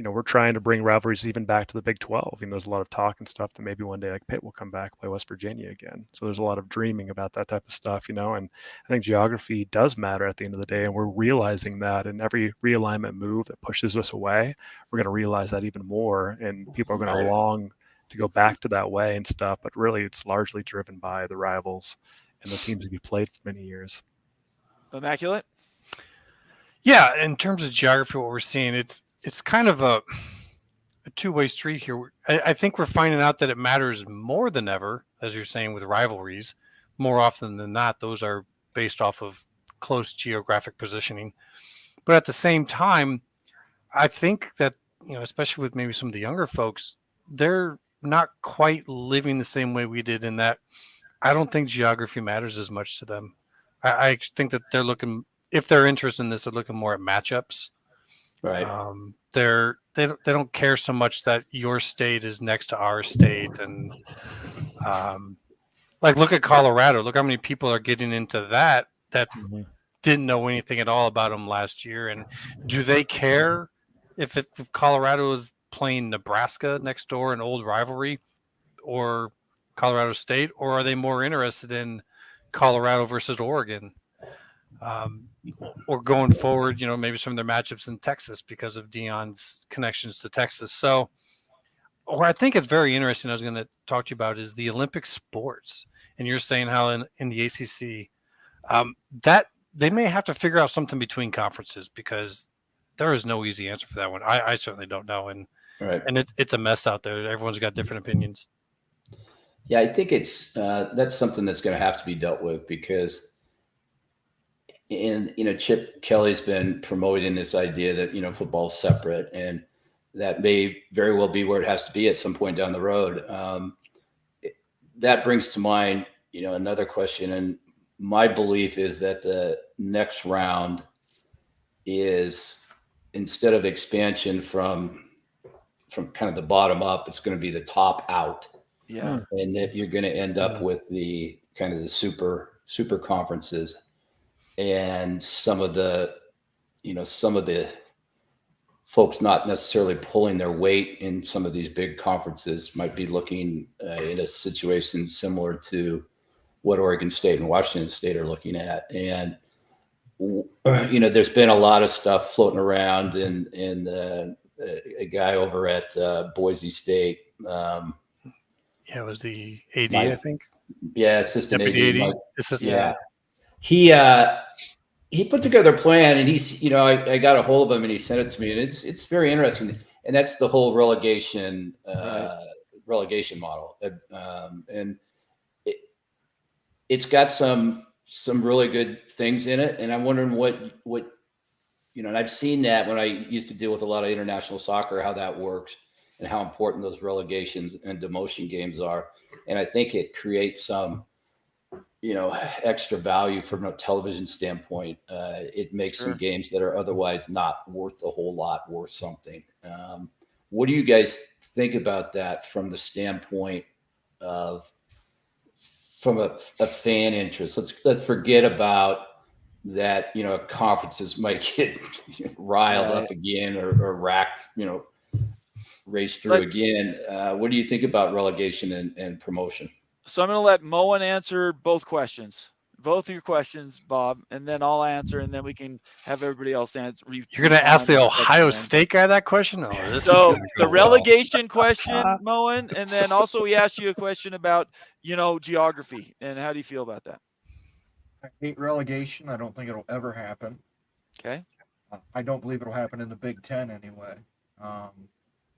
we're trying to bring rivalries even back to the Big 12. There's a lot of talk and stuff that maybe one day like Pitt will come back, play West Virginia again. So there's a lot of dreaming about that type of stuff, and I think geography does matter at the end of the day, and we're realizing that in every realignment move that pushes us away, we're going to realize that even more, and people are going to long to go back to that way and stuff, but really it's largely driven by the rivals and the teams that you played for many years. Immaculate? Yeah, in terms of geography, what we're seeing, it's kind of a two-way street here. I think we're finding out that it matters more than ever, as you're saying, with rivalries. More often than not, those are based off of close geographic positioning. But at the same time, I think that, especially with maybe some of the younger folks, they're not quite living the same way we did, in that I don't think geography matters as much to them. I think that they're looking if they're interested in this, they're looking more at matchups. Right. They don't care so much that your state is next to our state, and like look at Colorado. Look how many people are getting into that Mhm. didn't know anything at all about them last year. And do they care if Colorado is playing Nebraska next door, an old rivalry, or Colorado State, or are they more interested in Colorado versus Oregon? Or going forward, maybe some of their matchups in Texas because of Dion's connections to Texas. So, what I think is very interesting, I was going to talk to you about, is the Olympic sports. And you're saying how in the ACC, that they may have to figure out something between conferences, because there is no easy answer for that one. I certainly don't know, and Right. it's a mess out there. Everyone's got different opinions. Yeah, I think it's that's something that's going to have to be dealt with, because Chip Kelly's been promoting this idea that football's separate, and that may very well be where it has to be at some point down the road. That brings to mind another question, and my belief is that the next round is, instead of expansion from kind of the bottom up, it's going to be the top out. Yeah. And that you're going to end up with the kind of the super conferences, and some of the folks not necessarily pulling their weight in some of these big conferences might be looking in a situation similar to what Oregon State and Washington State are looking at. And there's been a lot of stuff floating around, and a guy over at Boise State. It was the AD, I think. Yeah, assistant Deputy AD. assistant. Yeah. He put together a plan, and he's, I got a hold of him, and he sent it to me, and it's very interesting. And that's the whole relegation model. And it's got some really good things in it. And I'm wondering what and I've seen that when I used to deal with a lot of international soccer, how that works and how important those relegations and demotion games are. And I think it creates some, extra value from a television standpoint. It makes some games that are otherwise not worth a whole lot worth something. What do you guys think about that from the standpoint of, from a fan interest? Let's forget about that, conferences might get riled up again, or racked, raced through again. What do you think about relegation and promotion? So I'm going to let Moen answer both of your questions, Bob, and then I'll answer, and then we can have everybody else answer. You're going to ask the Ohio State guy that question? So the relegation question, Moen, and then also he asked you a question about, geography, and how do you feel about that? I hate relegation. I don't think it'll ever happen. Okay. I don't believe it'll happen in the Big Ten anyway.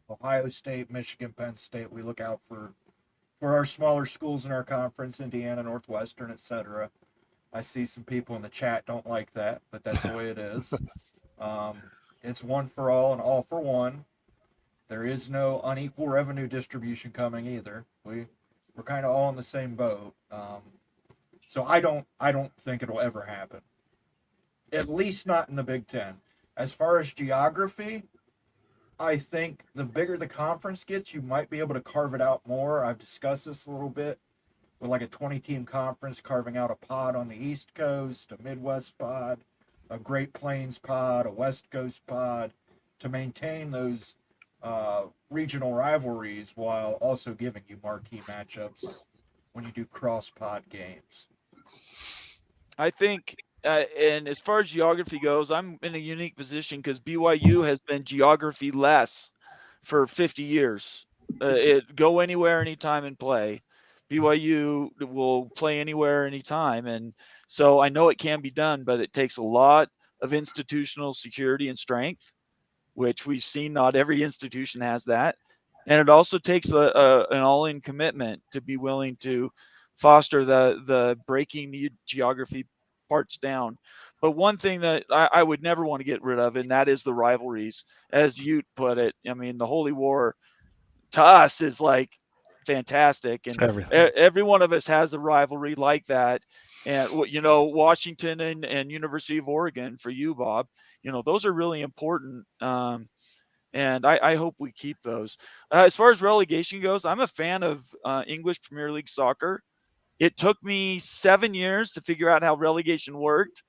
Ohio State, Michigan, Penn State, we look out for our smaller schools in our conference, Indiana, Northwestern, etc. I see some people in the chat don't like that, but that's the way it is. It's one for all and all for one. There is no unequal revenue distribution coming either. We're kind of all in the same boat. So I don't think it'll ever happen. At least not in the Big Ten. As far as geography, I think the bigger the conference gets, you might be able to carve it out more. I've discussed this a little bit with like a 20-team conference, carving out a pod on the East Coast, a Midwest pod, a Great Plains pod, a West Coast pod, to maintain those regional rivalries while also giving you marquee matchups when you do cross-pod games. I think, and as far as geography goes, I'm in a unique position because BYU has been geography less for 50 years. It go anywhere, anytime, and play. BYU will play anywhere, anytime, and so I know it can be done, but it takes a lot of institutional security and strength, which we've seen not every institution has that, and it also takes an all-in commitment to be willing to foster the breaking the geography parts down. But one thing that I would never want to get rid of, and that is the rivalries. As you put it, I mean, the Holy War to us is like fantastic, and every one of us has a rivalry like that. And Washington and University of Oregon for you, Bob. Those are really important. And I hope we keep those. As far as relegation goes, I'm a fan of English Premier League soccer. It took me 7 years to figure out how relegation worked,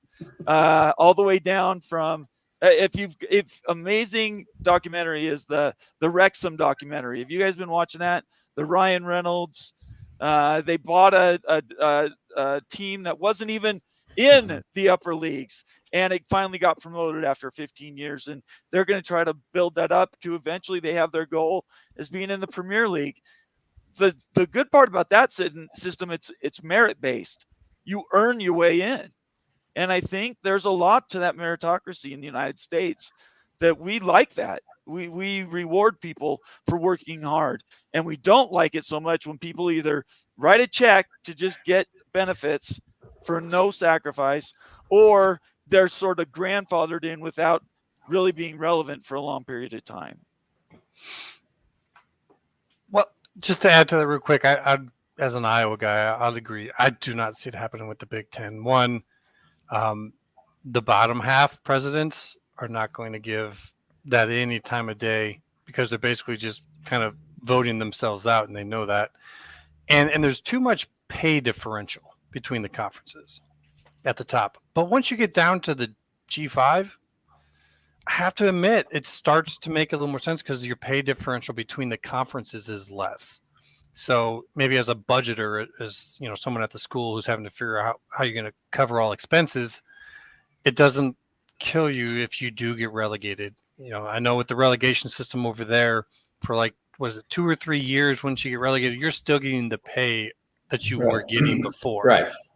all the way down from if amazing documentary is the Wrexham documentary. Have you guys been watching that? The Ryan Reynolds. They bought a team that wasn't even in the upper leagues, and it finally got promoted after 15 years. And they're going to try to build that up to eventually they have their goal as being in the Premier League. The good part about that system, it's merit based. You earn your way in. And I think there's a lot to that meritocracy in the United States that we like that. We reward people for working hard, and we don't like it so much when people either write a check to just get benefits for no sacrifice, or they're sort of grandfathered in without really being relevant for a long period of time. Well, just to add to that real quick, I as an Iowa guy, I'll agree. I do not see it happening with the Big Ten. One, the bottom half presidents are not going to give that any time of day because they're basically just kind of voting themselves out, and they know that. And there's too much pay differential between the conferences at the top. But once you get down to the G5, I have to admit it starts to make a little more sense because your pay differential between the conferences is less. So maybe as a budgeter, as someone at the school who's having to figure out how you're going to cover all expenses, it doesn't kill you if you do get relegated. I know with the relegation system over there for 2 or 3 years, once you get relegated, you're still getting the pay that you were getting before.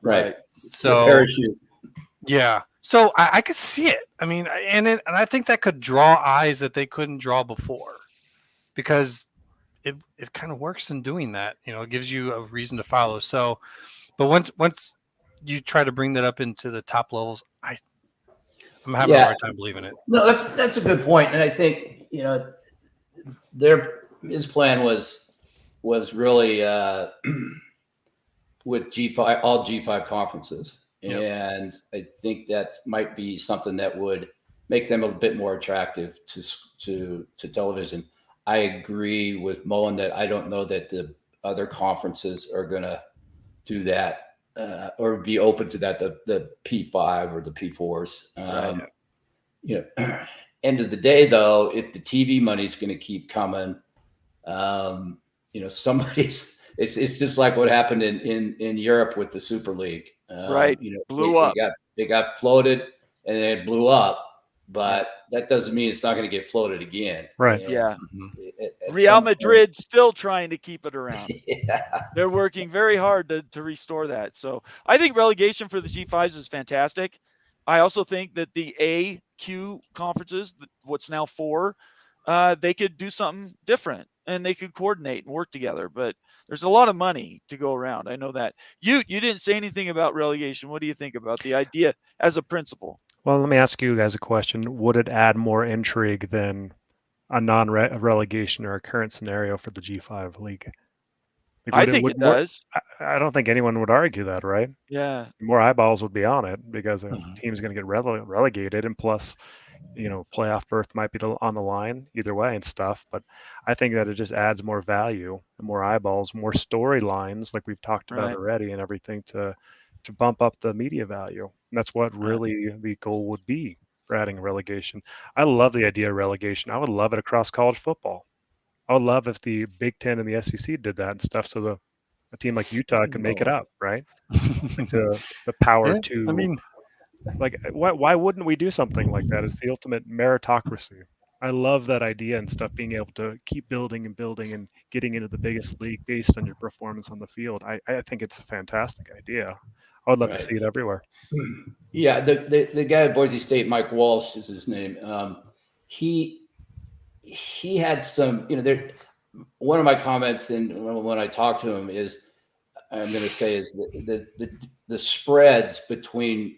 Right. So the parachute. Yeah. So I could see it. I mean, and I think that could draw eyes that they couldn't draw before, because it kind of works in doing that. It gives you a reason to follow. So, but once you try to bring that up into the top levels, I'm having a hard time believing it. No, that's a good point, and I think his plan was really with G5, all G5 conferences. Yep. And I think that might be something that would make them a bit more attractive to television. I agree with Mullen that I don't know that the other conferences are going to do that or be open to that, the P5 or the P4s. End of the day, though, if the TV money is going to keep coming, it's just like what happened in Europe with the Super League. Blew up. They got floated and it blew up, but that doesn't mean it's not going to get floated again. Right. Yeah. Real Madrid still trying to keep it around. Yeah. They're working very hard to restore that. So I think relegation for the G5s is fantastic. I also think that the AQ conferences, what's now 4, they could do something different and they could coordinate and work together. But there's a lot of money to go around. I know that. You didn't say anything about relegation. What do you think about the idea as a principle? Well, let me ask you guys a question. Would it add more intrigue than a non-relegation or a current scenario for the G5 league? I think it does. I don't think anyone would argue that, right? Yeah. More eyeballs would be on it because a team's going to get relegated, and plus, playoff berth might be on the line either way and stuff. But I think that it just adds more value and more eyeballs, more storylines, like we've talked about already, and everything to bump up the media value. And that's what really the goal would be for adding relegation. I love the idea of relegation. I would love it across college football. I would love if the Big Ten and the SEC did that and stuff, so a team like Utah can make it up, right? Like the power to. I mean, why wouldn't we do something like that? It's the ultimate meritocracy. I love that idea and stuff. Being able to keep building and building and getting into the biggest league based on your performance on the field. I think it's a fantastic idea. I would love to see it everywhere. Yeah, the guy at Boise State, Mike Walsh is his name. He had some, one of my comments when I talked to him is, I'm going to say is the spreads between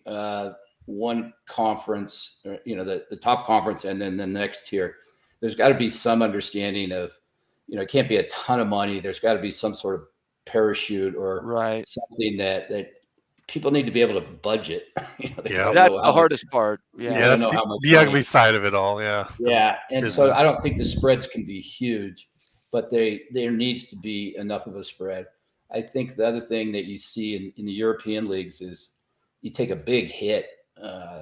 one conference, the top conference, and then the next tier. There's got to be some understanding of, it can't be a ton of money. There's got to be some sort of parachute or something that people need to be able to budget. They Yeah. don't That's know the how much- hardest part. Yeah, Yeah. Yeah, that's know how much the money- ugly side of it all. Yeah. Yeah, and so business. I don't think the spreads can be huge, but there needs to be enough of a spread. I think the other thing that you see in the European leagues is you take a big hit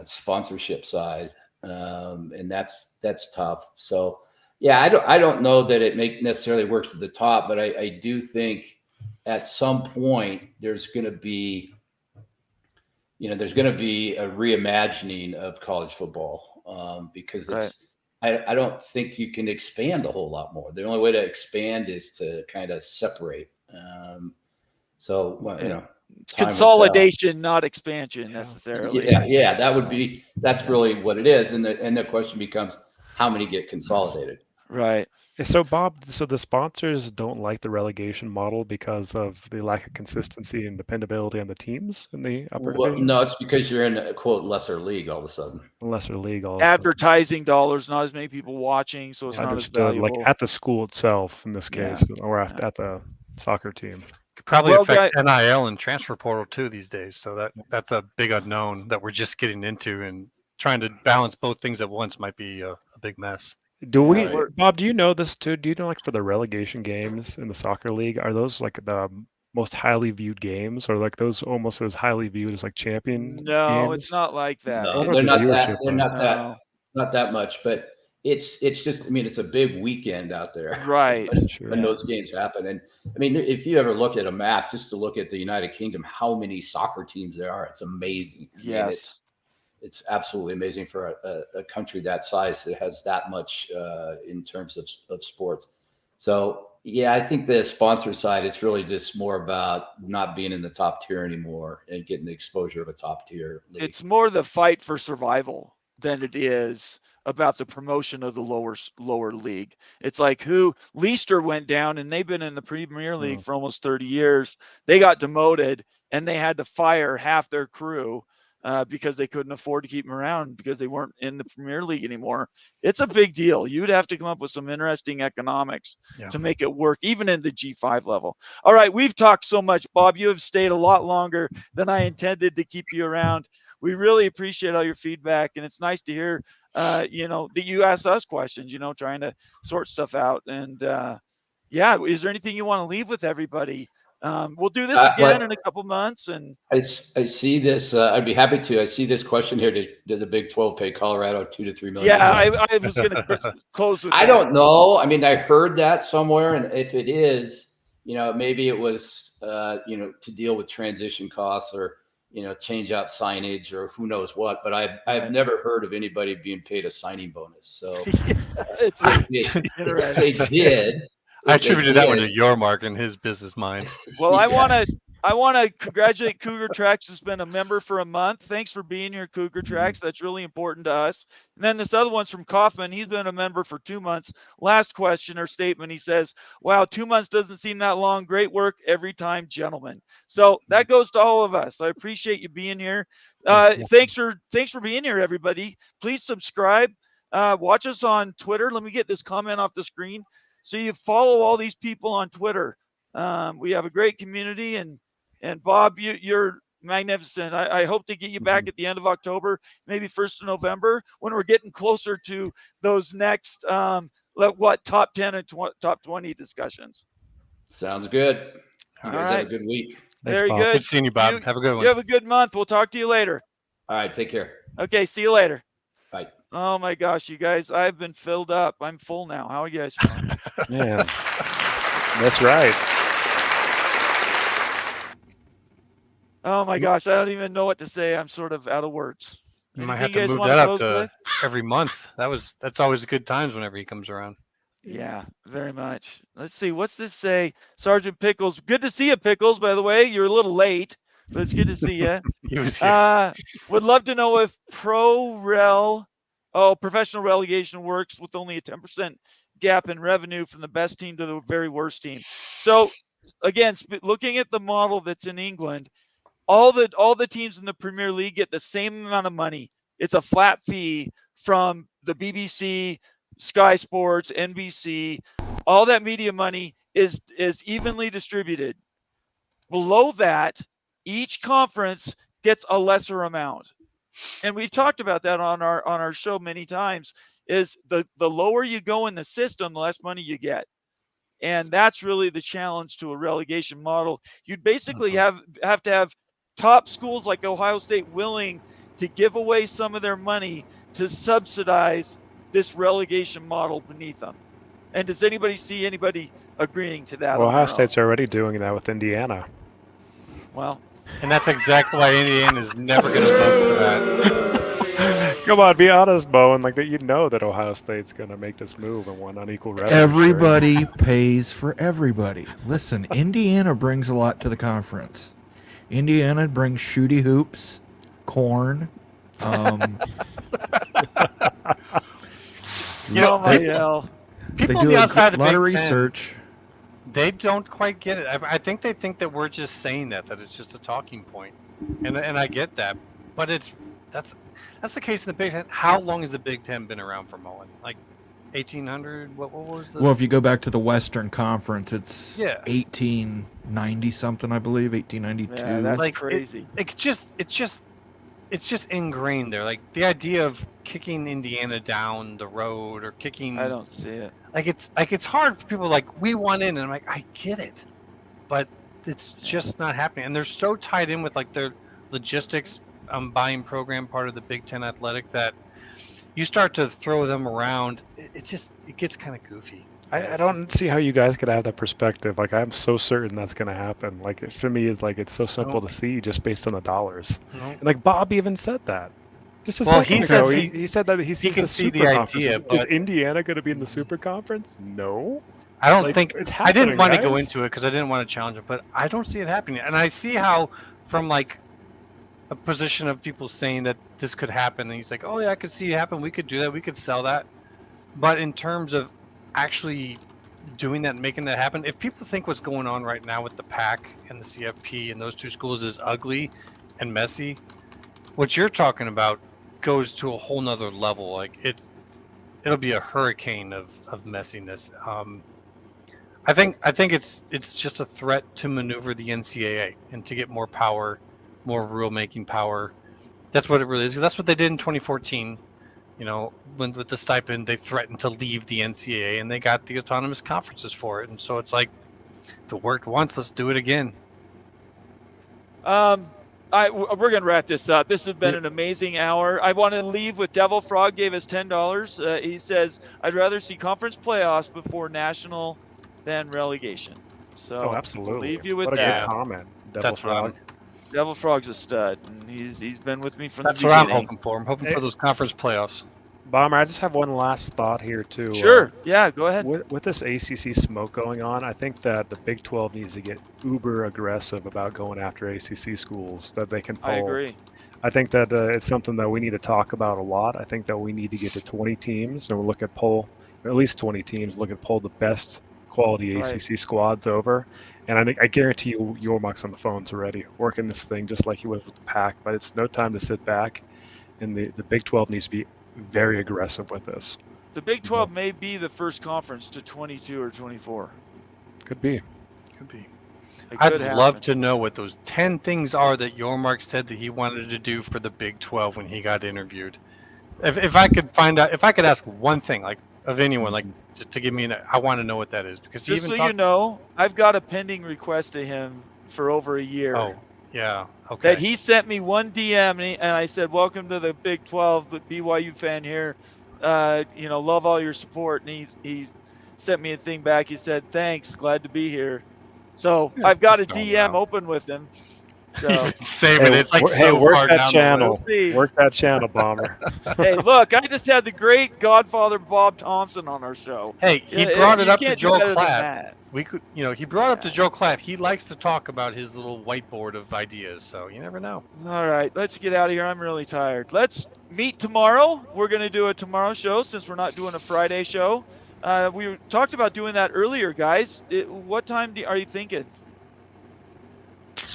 sponsorship side, and that's tough. So yeah, I don't know that it necessarily works at the top, but I do think at some point there's going to be a reimagining of college football because I don't think you can expand a whole lot more. The only way to expand is to kind of separate. It's consolidation, not expansion necessarily. Yeah, that's really what it is. And the question becomes, how many get consolidated? Right. So Bob, so the sponsors don't like the relegation model because of the lack of consistency and dependability on the teams in the upper division? No, it's because you're in a quote lesser league all of a sudden. Lesser league also. Advertising dollars, not as many people watching, so it's not as valuable. Like at the school itself in this case, or at the soccer team. Could probably affect NIL and transfer portal too these days. So that's a big unknown that we're just getting into, and trying to balance both things at once might be a big mess. Bob, do you know this too? Do you know, like, for the relegation games in the soccer league, are those like the most highly viewed games, or like those almost as highly viewed as like champion games? It's not like that. No, they're not that much, but it's just, I mean, it's a big weekend out there. Right. when those games happen. And I mean, if you ever look at a map, just to look at the United Kingdom, how many soccer teams there are, it's amazing. Yes. It's absolutely amazing for a country that size that has that much in terms of sports. So, yeah, I think the sponsor side, it's really just more about not being in the top tier anymore and getting the exposure of a top tier league. It's more the fight for survival than it is about the promotion of the lower league. It's like Leicester went down, and they've been in the Premier League for almost 30 years. They got demoted, and they had to fire half their crew because they couldn't afford to keep them around because they weren't in the Premier League anymore. It's a big deal. You'd have to come up with some interesting economics to make it work, even in the G5 level. All right, we've talked so much, Bob. You have stayed a lot longer than I intended to keep you around. We really appreciate all your feedback, and it's nice to hear, that you asked us questions, trying to sort stuff out. And is there anything you want to leave with everybody? We'll do this again in a couple months. And I see this. I'd be happy to. I see this question here. Did the Big 12 pay Colorado $2 to $3 million? Yeah, I was going to close with that. I don't know. I mean, I heard that somewhere, and if it is, maybe it was, to deal with transition costs or, change out signage or who knows what. But I've never heard of anybody being paid a signing bonus. So if they did. I attributed that one to your Mark and his business mind. Well, I want to congratulate Cougar Tracks, who's been a member for a month. Thanks for being here, Cougar Tracks. That's really important to us. And then this other one's from Kaufman. He's been a member for 2 months. Last question or statement, he says, "Wow, 2 months doesn't seem that long. Great work every time, gentlemen." So that goes to all of us. I appreciate you being here. Thanks for being here, everybody. Please subscribe. Watch us on Twitter. Let me get this comment off the screen. So you follow all these people on Twitter. We have a great community, and Bob, you're magnificent. I hope to get you back at the end of October, maybe 1st of November, when we're getting closer to those next top 10 and top 20 discussions. Sounds good. You guys have right. a good week. Very good. Good seeing you, Bob. Have a good one. You have a good month. We'll talk to you later. All right, take care. Okay, see you later. Bye. Oh my gosh, you guys, I've been filled up. I'm full now. How are you guys feeling? Man, that's right. Oh my gosh, I don't even know what to say. I'm sort of out of words. You might have to move that up to every month. That's always good times whenever he comes around. Yeah, very much. Let's see. What's this say? Sergeant Pickles. Good to see you, Pickles, by the way. You're a little late, but it's good to see you. He was here. Would love to know if professional relegation works with only a 10% gap in revenue from the best team to the very worst team. So again, looking at the model that's in England, all the teams in the Premier League get the same amount of money. It's a flat fee from the BBC, Sky Sports, NBC. All that media money is evenly distributed. Below that, each conference gets a lesser amount. And we've talked about that on our show many times, is the lower you go in the system, the less money you get. And that's really the challenge to a relegation model. You'd basically have to have top schools like Ohio State willing to give away some of their money to subsidize this relegation model beneath them. And does anybody see anybody agreeing to that? Well, on Ohio their State's already doing that with Indiana. own? Well, And that's exactly why Indiana is never going to vote for that. Come on, be honest, Bowen. Like that, you know that Ohio State's going to make this move and want unequal revenue. Everybody pays for everybody. Listen, Indiana brings a lot to the conference. Indiana brings shooty hoops, corn. You know, my hell. People they on do the a outside of the lot of Big Ten, research. they don't quite get it. I think they think that we're just saying that it's just a talking point, and I get that, but that's the case in the Big Ten. How long has the Big Ten been around for Mullen? Like 1800? What was the? Well, if you go back to the Western Conference, it's Yeah. 1890 something, I believe, 1892. Yeah, that's Like, crazy. It's just ingrained there. Like the idea of kicking Indiana down the road or kicking. I don't see it. It's hard for people like we want in, and I'm like, I get it, but it's just not happening. And they're so tied in with like their logistics buying program, part of the Big Ten Athletic, that you start to throw them around. It gets kind of goofy. I don't see how you guys could have that perspective. Like, I'm so certain that's going to happen. Like, it, for me, is like it's so simple to see just based on the dollars. No. And like Bob even said that. Just a Well, second he ago, says he said that he sees can the see super the conference. idea, Is but- Indiana going to be in the super conference? No. I don't Like, think it's I didn't happening, want to go guys. into it because I didn't want to challenge it, but I don't see it happening. And I see how, from like a position of people saying that this could happen, and he's like, "Oh yeah, I could see it happen. We could do that. We could sell that." But in terms of actually doing that and making that happen, if people think what's going on right now with the PAC and the CFP and those two schools is ugly and messy, what you're talking about goes to a whole nother level. Like it'll be a hurricane of messiness. I think it's just a threat to maneuver the NCAA and to get more power, more rule making power. That's what it really is. 'Cause that's what they did in 2014. You know, when with the stipend, they threatened to leave the NCAA, and they got the autonomous conferences for it. And so it's like, if it worked once, let's do it again. We're gonna wrap this up. This has been an amazing hour. I want to leave with Devil Frog gave us $10. He says, "I'd rather see conference playoffs before national than relegation." So Oh, absolutely. we'll leave you with what a that. good comment. Devil That's what Frog. Devil Frog's a stud, and he's been with me from That's the what I'm beginning. hoping for. I'm hoping for those conference playoffs. Bomber, I just have one last thought here too. Sure. Yeah. Go ahead. With this ACC smoke going on, I think that the Big 12 needs to get uber aggressive about going after ACC schools that they can pull. I agree. I think that it's something that we need to talk about a lot. I think that we need to get to 20 teams and we'll look at pull at least 20 teams, look at pull the best quality Right. ACC squads over. And I guarantee you, Yormark's on the phones already, working this thing just like he was with the PAC. But it's no time to sit back, and the Big 12 needs to be very aggressive with this. The Big 12 may be the first conference to 22 or 24. Could be. Could be. It I'd could love happen. to know what those 10 things are that Yormark said that he wanted to do for the Big 12 when he got interviewed. If I could find out, if I could ask one thing, like of anyone, like just to give me I want to know what that is, because he Just even so you know, I've got a pending request to him for over a year. Oh, yeah. Okay. That he sent me one DM and I said, "Welcome to the Big 12, but BYU fan here. Love all your support." And he sent me a thing back. He said, "Thanks, glad to be here." So I've got a DM open with him. So saving it. It's like hey, so work far that down channel. the list. see. Work that channel, Bomber. Hey, look, I just had the great Godfather Bob Thompson on our show. Hey, he Yeah, brought it you up to can't do Joel better than Klatt. that. We could, he brought up to Joe Klatt. He likes to talk about his little whiteboard of ideas, so you never know. All right, let's get out of here. I'm really tired. Let's meet tomorrow. We're going to do a tomorrow show since we're not doing a Friday show. We talked about doing that earlier, guys. What time are you thinking?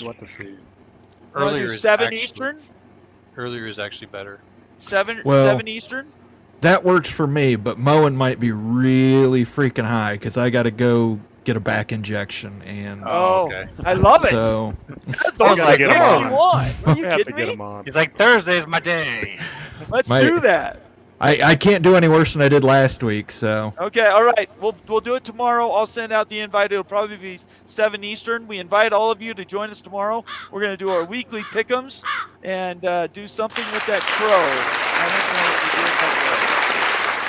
What to see? Wanna do Earlier is 7 actually- Eastern? Earlier is actually better. 7 Well- Eastern? That works for me, but mowing might be really freaking high because I got to go get a back injection, and Oh, okay. I love it. so Those gotta are the get 'em days on. you want. Are you We have to kidding get me? him on. He's like, Thursday's my day. Let's My- do that. I can't do any worse than I did last week. So Okay, all right. We'll do it tomorrow. I'll send out the invite. It'll probably be 7 Eastern. We invite all of you to join us tomorrow. We're going to do our weekly pick'ems and do something with that crow. I don't know what we do with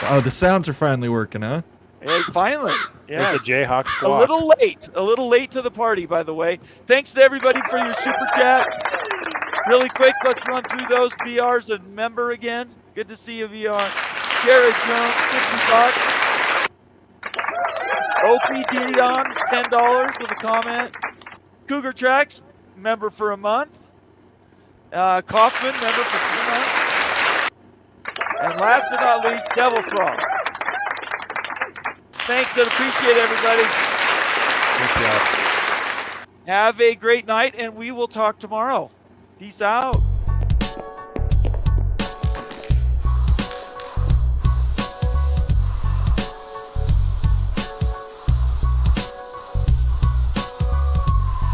that the sounds are finally working, huh? crow. Hey, finally. Yeah. There's the Jayhawk A squawk. little late to the party, by the way. Thanks to everybody for your super chat. Really quick, let's run through those. VR's a member again. Good to see you, VR. Jared Jones, $50. Opie Dion, $10 with a comment. Cougar Tracks, member for a month. Kaufman, member for 2 months. And last but not least, Devil Frog. Thanks and appreciate everybody. Thanks, y'all. Have a great night, and we will talk tomorrow. Peace out.